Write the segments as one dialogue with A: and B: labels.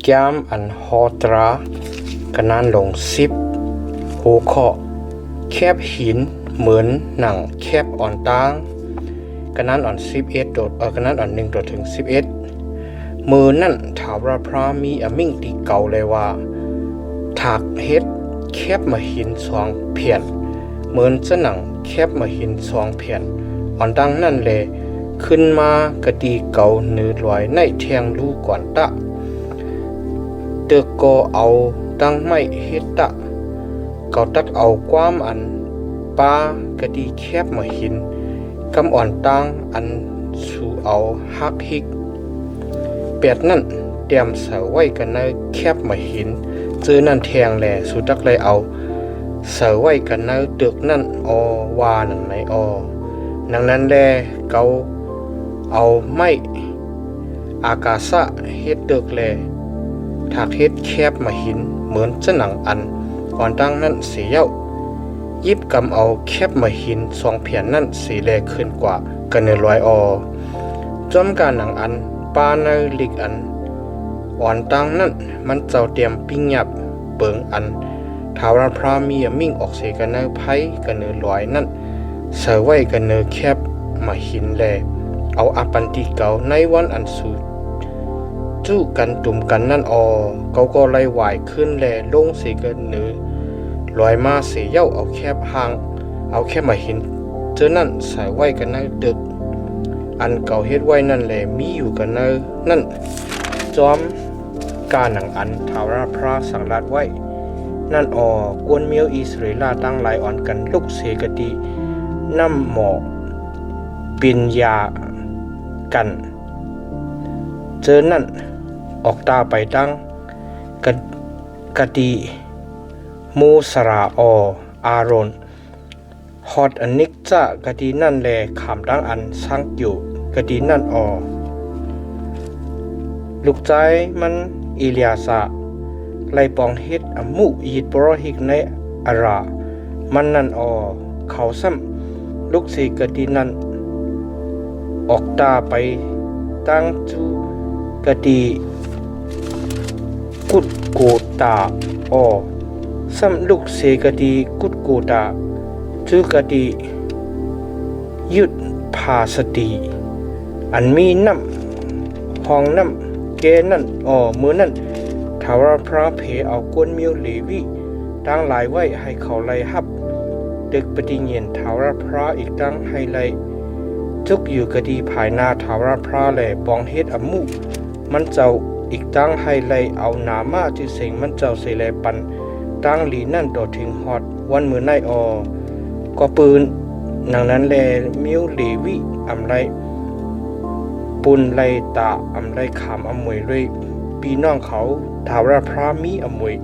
A: แก้มอันฮอตรากระนานลง10หัวข้อแคบหินเหมือนหนังแคบอ่อนตางกระนานอ่อน11โดดกระนานอ่อน1โดดถึง11มือนั่นถาวรพระมีอมิ่งตีเก่าเลยว่าถากเฮ็ดแคบมาหิน2เพียนเหมือนจะหนังแคบมาหิน2เพียนอ่อนดังนั่นเลยขึ้นมากะดีเก่าเนื้อลอยในแทงลูก่อนตะเตอก็เอาตั้งไม่เฮ็ดตะเก่าตัดเอาความอันปากะดีแคบมาหินกำอ่อนตั้งอันสู่เอาฮักฮิกเปียดนั่นเตรียมเสาไว้กันในแคบมาหินเจอนั่นแทงแหล่สุดักเลยเอาเสาไว้กันในตึกนั่นอวาหนังไหนดังนั้นแลเกาเอาไม้อากาศะเฮ็ดตึกแลถากเฮ็ดแคบมาหินเหมือนจะหนังอันอ่อนตั้งนั่นเสียเย้ายิบกำเอาแคบมาหิน2เพียนนั่นสีแลขึ้นกว่ากันเนลอยจอมการหนังอันปาในลิกอันอ่อนตั้งนั่นมันเจ้าเตรียมปิ้งหยับเปิงอันถาวรพระมีมิ่งออกเสกันในไผกันเนลอยนั่นเสไว้กันเนแคบมาหินแลเอาอปันติเก่าในวันอันสูจู้กันตุ่มกันนั่นเขาก็ไล่ไหวขึ้นแลลงเสกันเนลอยมาเสียเย้าเอาแคบหางเอาแคบมาหินเจอนั่นใส่ไว้กันในตึกอันเก่าเฮ็ดไว้นั่นแหละมีอยู่กันในนั่นจอมการหนังอันถาวรพระสังรัดไว้นั่นกวนเมียวอิสราเอลตั้งหลายอ่อนกันลุกเสกติน้ำหมอกปิญญากันเจอนั่นออกตาไปตั้งกติมูสราอารอนฮอดอันนิกจะกตินั่นแลขามดังอันสังอยู่กตินั่นลูกใจมันอิเลียสะไล่ปองเฮ็ดอมุยิดปรหิกในอารามันนั่นเขาซ้ำลูกสีกตินั่นออกตาไปตั้งจูกติกุดโกตาซ้ำลูกเสกติกุดโกตาจูกติยุดภาสติอันมีน้ำห้องน้ำเกนั่นมือนั่นถาวรพระเพเอากวนเมียวเลวิตั้งหลายไว้ให้เขาไล่ฮับดึกปฏิเงียนถาวรพระอีกตั้งให้ไล่จุกอยู่กดีภายหน้าถาวรพระแหล่ปองเฮ็ดอมุมันเจ้าอีกตั้งให้ไล่เอาหนามาที่เสงมันเจ้าเสแลปันตั้งหลีนั่นต่อถึงฮอดวันมือในก็ปืนดังนั้นแลเมียวเลวิอำไรปุนไลตาอำไรขามอมวยเลยปีน้องเขาถาวรพระมีอมวย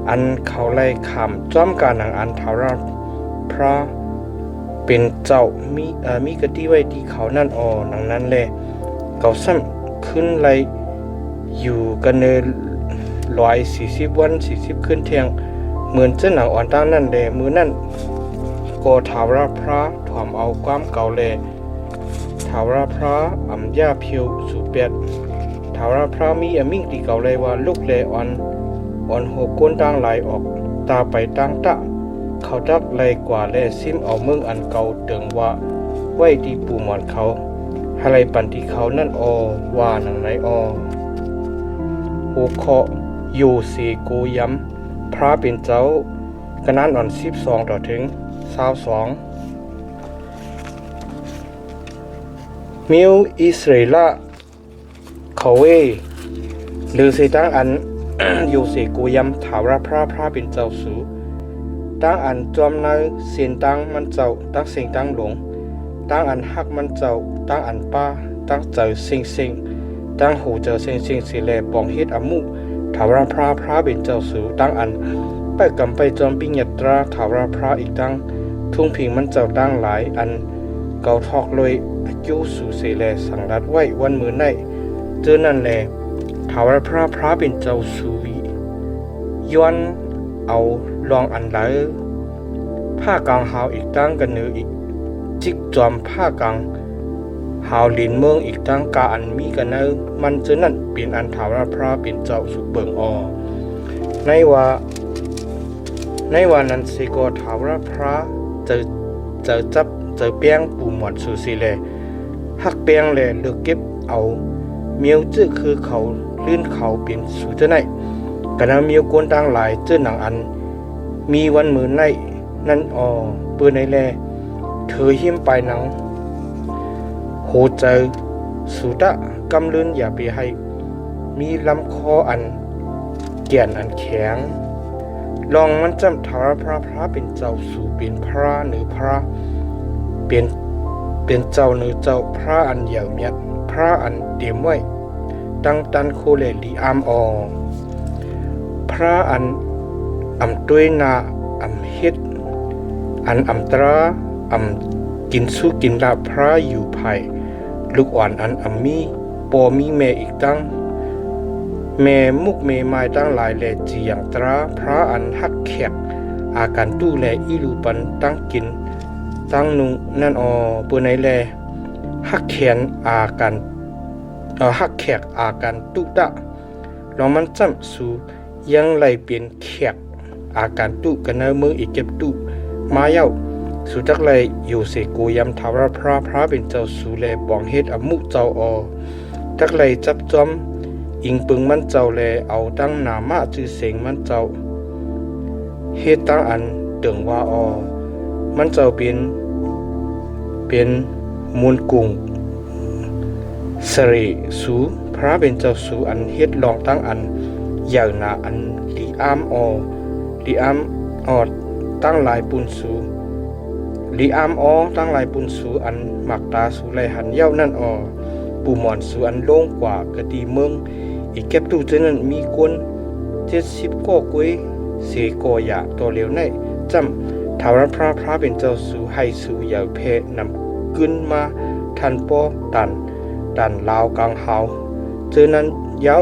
A: อันเขาไล่ขามจ้อมการหนังอันถาวรพระเป็นเจ้ามีกติไว้ที่เขานั่นดังนั้นแลเขาซ้ำขึ้นไล่อยู่กันเน140วัน40ขึ้นเที่ยงเหมือนเจ้าหนังอ่อนตั้งนั่นแลมือนั่นก็ถาวรพระถอมเอาความเก่าแลถาวรพระอำยาเพียวสู่เปียดถาวรพระมีอมิ่งตีเก่าเลยว่าลูกแลอ่อนหกก้นตั้งหลายออกตาไปตั้งตะเขาทักไลกว่าแลซิมเอาเมืองอันเก่าเติงว่าไว้ที่ปูหมอนเขาอะไรปันที่เขานั่นว่าหนังไหนโอเคาะโยเซโกย้ำพระเป็นเจ้ากระนั้นอ่อน12ต่อถึง22มิวอิสราเอลเขาหรือสิตั้งอัน โยเซโกย้ำถาวรพระเป็นเจ้าสูตั้งอันจอมในเสียนตั้งมันเจ้าตั้งเสียงตั้งหลงตั้งอันฮักมันเจ้าตั้งอันป้าตั้งเจ้าเสียงตั้งหูเจ้าเสียงสิแลปองเฮ็ดอมุถาวรพระเป็นเจ้าสูตั้งอันไปกำไปจอมปิญญตราถาวรพระอีกตั้งทุ่งพิงมันเจ้าตั้งหลายอันเกาทอกเลยยูสูเสแลสังรัดไว้วันมือในเจอนั่นแลถาวรพระเป็นเจ้าสูย้อนเอาลองอันไหลผ้ากลางหาวอีกตั้งกันเนื้ออีกจิกจอมผ้ากลาง หาวลินเมืองอีกตั้งกาอันมีกันเนอมันจะนั่นเป็นอันถาวรพระเป็นเจ้าสุเบิงอในว่านั้นสิโกถาวรพระเจอจับเจอเปียงปูหมวดสุสิเลหักเปียงแลเลือกเก็บเอาเมียวจื้อคือเขาลื่นเขาเป็นสุจะไหนกันเมียวกวนต่างหลายเจ้าหนังอันมีวันมือในนั่นเปื้อในแลเธอหิมไปหนังโหเจอสุดะกำลื่นอย่าไปให้มีลำคออันเกียนอันแข็งลองมันจำถาวรพระเป็นเจ้าสู่เป็นพระหรือพระเป็นเจ้าหรือเจ้าพระอันเหยาวเมียดพระอันเตรียมไว้ตั้งตันโคเลลีอามพระอันด้วยนาเฮ็ดอันตรากินสู้กินลาพระอยู่ภายลูกอ่อนอันมีปอมีแม่อีกตั้งแม่มุกเมไม้ตั้งหลายแลจีอย่างตราพระอันหักแขกอาการตู้แลอีลูปันตั้งกินตั้งนุงนั่นเปื้อในแลหักแขนอาการหักแขกอาการตุตะลองมันจำสู่ยังไหลเปลี่ยนแขกอาการตุกันเนมืออีกเก็บตุมาเย้าสุจักไหลอยู่เสกูยำถาวรพระเป็นเจ้าสู่แลบองเฮ็ดมุเจ้าจักไหลจับจอมอิงปึงมันเจ้าแลเอาตั้งหนามาจื้อเสงมันเจ้าเฮ็ดตั้งอันตึงว่ามันเจ้าเป็นมูลกุงสริสูพระเป็นเจ้าสูอันเฮ็ดลองตั้งอันอย่างนาอันลีอามตั้งหลายปุนสูลีอามตั้งหลายปุนสูอันหมักตาสูไหลหันเย้านั่นปูหมอนสูอันโล่งกว่ากะดีเมืองอีกเก็บตู้เจนั้นมีคน70ก่อกุ้ยเสก่อยาตัวเหลวในจำถาวรพระเป็นเจ้าสูให้สูยาวเพนำขึ้นมาทันปอดันลาวกลางเฮาเจนั้นเย้า